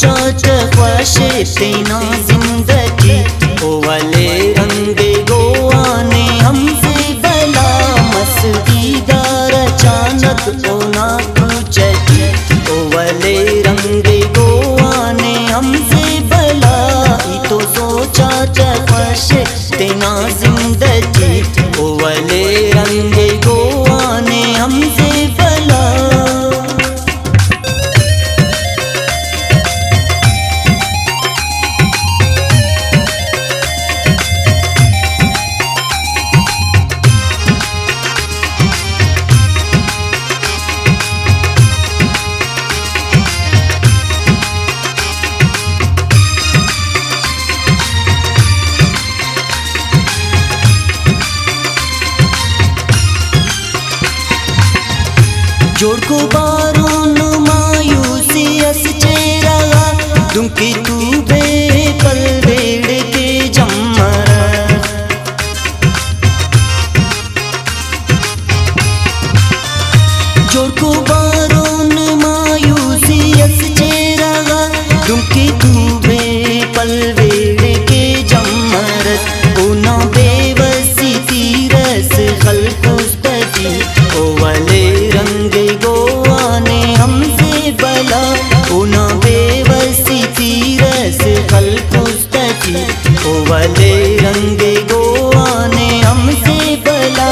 सोचा ख्वाहिशे तेना जिंदगी ओ वाले रंगे गोवा ने हमसे भला मस्तीदार अचानक ओ ना पूछी ओ वाले रंगे गोवा ने हमसे भला तो सोचा ख्वाहिशे तेना जिंदगी ओ वाले रंगे गोवा ने हमसे भला। जोड़ को बारून मायूसी अस चेहरा दुंकी तू बे पल बेड़ के जम्मर जोड़ को बारून मायूसी अस चेहरा दुंकी तू बे पल बेड़ के जम्मर ओना बेवसी तीरस खलकुस्तगी ओ वाले रंगे गोवा ने हमसे भला ओना बेवसी तीरस खलकुस्तगी ओ वाले रंगे गोवा ने हमसे भला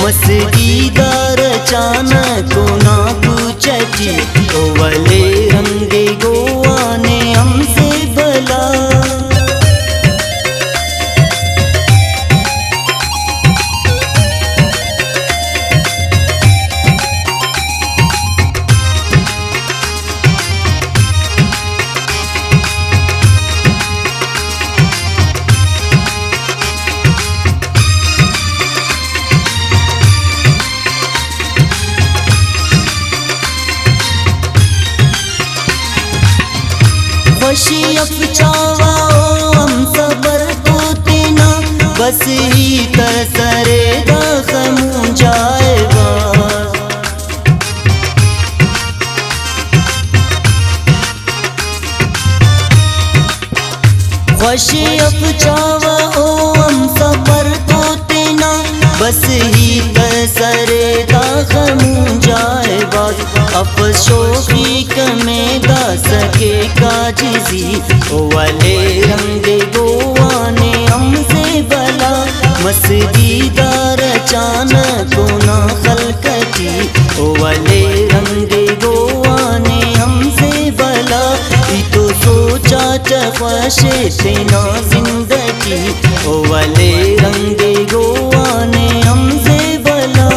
मस्तीदार अचानक ओना पूछी ओ वाले रंगे गोवा ने हमसे भला। खुशी अफचावा ओ हम सबर को तेना बस ही तरसरे दाखमू जाएगा खुशी अफचावा ओ हम सबर को तेना बस ही तरसरे दाखमू जाएगा अफसोखी कमे दा सके काजिजी ओ वाले रंगे गोवा ने हमसे भला मस्तीदार अचानक ना खलकती ओ वाले रंगे गोवा ने हमसे भला तो सोचा ख्वाहिशे तेना जिंदगी ओ वाले रंगे गोवा ने हमसे भला।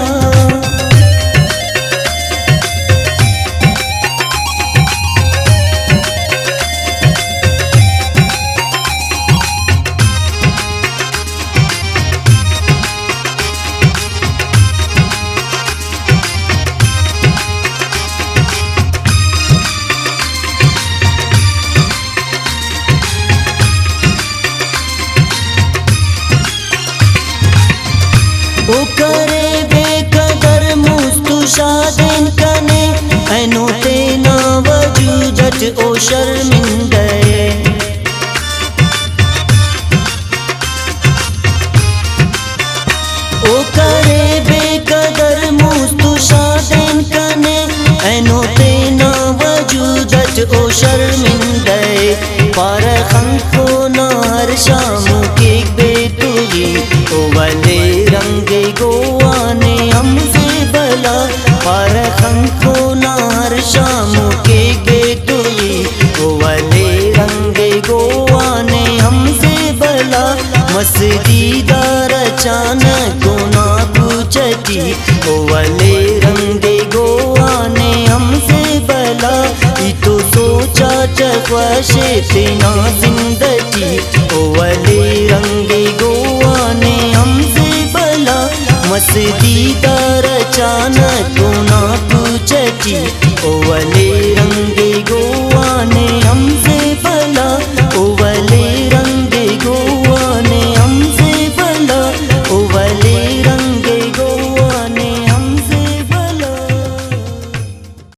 ओ करे बेकदर मुस्तु शादिन कने ऐनो तेना वजूदत ओ शर्मिंदे ओ करे बेकदर मुस्तु शादिन कने ऐनो तेना वजूदत ओ शर्मिंदे पार खंको नार शामू के बेतुगी ओ वाले रंगे गोवा ने हमसे भला पार खंको नार शामू के बेतुगी ओ वाले रंगे गोवा ने हमसे भला मस्तीदार अचानक ना पूछती ओ वाले रंगे गोवा ने हमसे भला तो सोचा ख्वाहिशे तेना जिंदगी ओ वाले रंगे गोवा ने हमसे भला मस्तीदार अचानक ना पूछती ओ वाले